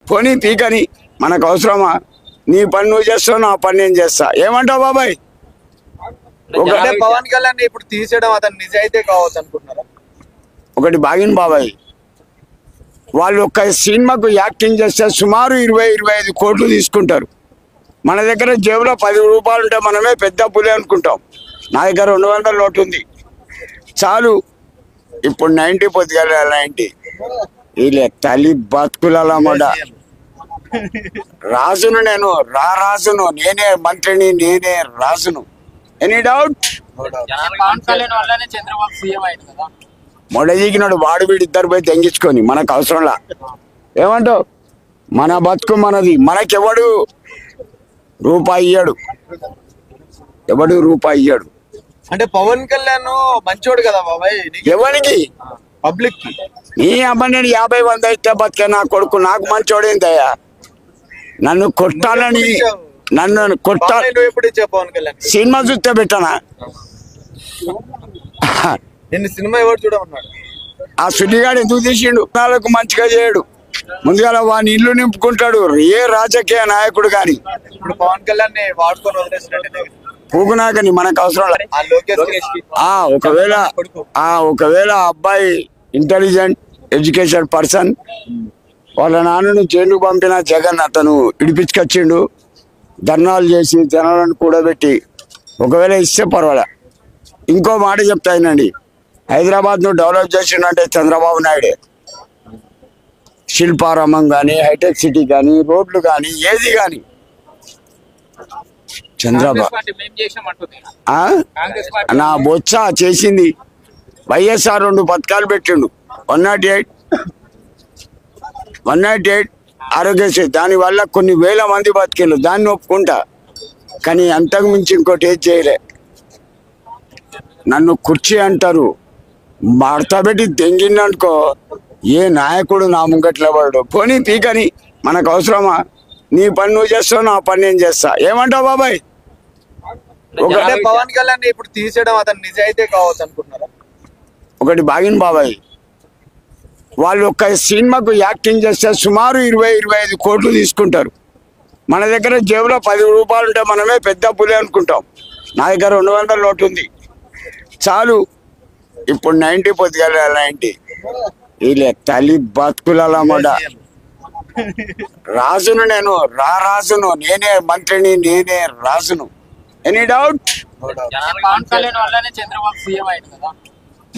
పోనీ పీకని మనకు అవసరమా? నీ పని నువ్వు చేస్తావు, నా పని నేను చేస్తా. ఏమంటావు బాబాయ్? పవన్ కళ్యాణ్ ఇప్పుడు తీసేయడం అతను నిజాయితీ కావచ్చు అనుకుంటున్నారా? ఒకటి బాగిన బాబాయ్, వాళ్ళు ఒక్క సినిమాకు యాక్టింగ్ చేస్తే సుమారు 20-25 కోట్లు తీసుకుంటారు. మన దగ్గర జేబులో 10 రూపాయలు ఉంటే మనమే పెద్ద పులి అనుకుంటాం. నా దగ్గర 200 నోటు ఉంది చాలు. ఇప్పుడు 90 పొద్దుగల 90 వీళ్ళ తల్లి బతుకుల మొడ. రాజును నేను, రాజును నేనే, మంత్రిని నేనే, రాజును. Any doubt? మొడజీకినాడు వాడు వీడు ఇద్దరు పోయి తెంగించుకొని మనకు అవసరంలా. ఏమంటావు? మన బతుకు మనది, మనకెవడు రూపాయి ఇయ్యాడు, ఎవడు రూపాయి ఇయ్యాడు. అంటే పవన్ కళ్యాణ్ మంచోడు కదా బాబాయ్, ఎవరికి? పబ్లిక్ కి. నీ అమ్మ నేను 50-100 ఇస్తే బతికే నా కొడుకు, నాకు మంచోడేందయ్యా? నన్ను కొట్టాలని, నన్ను కొట్టాలి. ఎప్పుడు ఇచ్చావు పవన్ కళ్యాణ్? సినిమా చూస్తే పెట్టానా? నిన్ను సినిమా ఎవరు చూడమన్నాడు? ఆ సుడిగాడు ఎందుకు తీసిండు? నాలకు మంచిగా చేయడు. ముందుగా వాని ఇల్లు నింపుకుంటాడు ఏ రాజకీయ నాయకుడు గాని. ఇప్పుడు పవన్ కళ్యాణ్ వాడుకొని వదిలేసినట్టు పూకునాకని మనకు అవసరం. ఒకవేళ అబ్బాయి ఇంటెలిజెంట్ ఎడ్యుకేషన్ పర్సన్, వాళ్ళ నాన్నను జైలుకు పంపిన జగన్ అతను ఇడిపించుకొచ్చిండు. ధర్నాలు చేసి జనాలను కూడబెట్టి ఒకవేళ ఇస్తే పర్వాలే. ఇంకో మాట చెప్తాయినండి, హైదరాబాద్ను డెవలప్ చేసిండంటే చంద్రబాబు నాయుడే. శిల్పారామం కానీ, హైటెక్ సిటీ కానీ, రోడ్లు కానీ, ఏది కానీ చంద్రబాబు నా బొత్స చేసింది. వైఎస్ఆర్ 2 పథకాలు పెట్టిండు. 108 ఆరోగ్యశ్రీ, దానివల్ల కొన్ని వేల మంది బతికిండు, దాన్ని ఒప్పుకుంటా. కానీ అంతకు మించి ఇంకోటి ఏది చేయలే. నన్ను కుర్చీ అంటారు, పెట్టి దెంగిందనుకో ఏ నాయకుడు నా ముంగట్ల పడడు. పోనీ పీకని మనకు అవసరమా? నీ పని నువ్వు చేస్తావు, నా పని నేను చేస్తా. ఏమంటావు బాబాయ్? పవన్ కళ్యాణ్ ఇప్పుడు తీసేయడం అతను నిజాయితీ కావచ్చు అనుకుంటున్నారా? ఒకటి బాగిన బాబాయ్, వాళ్ళు ఒక్క సినిమాకు యాక్టింగ్ చేస్తే సుమారు 20-25 కోట్లు తీసుకుంటారు. మన దగ్గర జేబులో 10 రూపాయలు ఉంటే మనమే పెద్ద పులి అనుకుంటాం. నా దగ్గర 200 నోటు ఉంది చాలు. ఇప్పుడు 90 పొద్దుగల 90 వీళ్ళ తల్లి బతుకుల మొడ. రాజును నేను, రాజును నేనే, మంత్రిని నేనే, రాజును. Any doubt?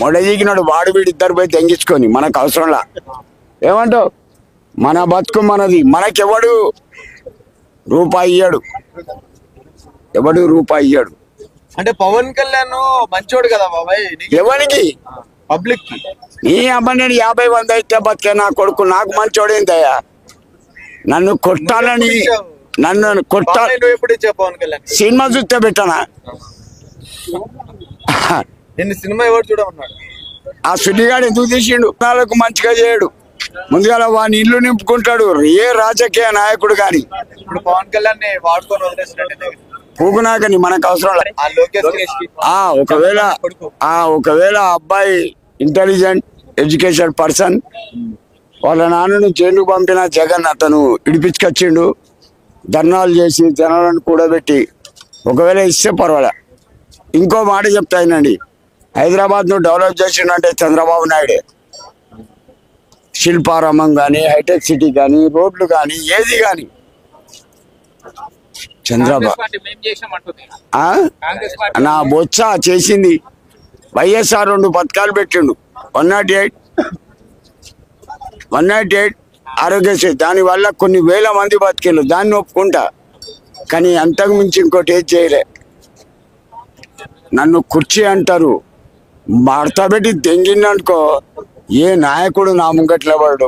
మొడజీకినాడు వాడు వీడు ఇద్దరు పోయి తెంగించుకొని మనకు అవసరంలా. ఏమంటావు? మన బతుకు మనది, మనకెవడు రూపాయి ఇయ్యాడు, ఎవడు రూపాయి ఇయ్యాడు. అంటే పవన్ కళ్యాణ్ మంచోడు కదా బాబాయ్, ఎవరికి? పబ్లిక్ కి. నీ అమ్మ నేను 50-100 ఇస్తే బతికే నా కొడుకు, నాకు మంచోడేందయ్యా? నన్ను కొట్టాలని, నన్ను కొట్టాలి. ఎప్పుడు ఇచ్చావు పవన్ కళ్యాణ్? సినిమా చూస్తే పెట్టానా? నిన్ను సినిమా ఎవరు చూడమన్నాడు? ఆ సుడిగాడు ఎందుకు తీసిండు? నాలకు మంచిగా చేయడు. ముందుగా వాని ఇల్లు నింపుకుంటాడు ఏ రాజకీయ నాయకుడు గాని. ఇప్పుడు పవన్ కళ్యాణ్ వాడుకొని వదిలేసినట్టు పూకునాకని మనకు అవసరం. ఒకవేళ అబ్బాయి ఇంటెలిజెంట్ ఎడ్యుకేషన్ పర్సన్, వాళ్ళ నాన్నను జైలుకు పంపిన జగన్ అతను ఇడిపించుకొచ్చిండు. ధర్నాలు చేసి జనాలను కూడబెట్టి ఒకవేళ ఇస్తే పర్వాలే. ఇంకో మాట చెప్తాయినండి, హైదరాబాద్ను డెవలప్ చేసిండంటే చంద్రబాబు నాయుడే. శిల్పారామం కానీ, హైటెక్ సిటీ కానీ, రోడ్లు కానీ, ఏది కానీ చంద్రబాబు. నా బొత్స చేసింది. వైఎస్ఆర్ 2 పథకాలు పెట్టిండు. 108 ఆరోగ్యశ్రీ, దానివల్ల కొన్ని వేల మంది బతికిండు, దాన్ని ఒప్పుకుంటా. కానీ అంతకు మించి ఇంకోటి ఏది చేయలే. నన్ను కుర్చీ అంటారు, పెట్టి దెంగిందనుకో ఏ నాయకుడు నా ముంగట్ల పడడు.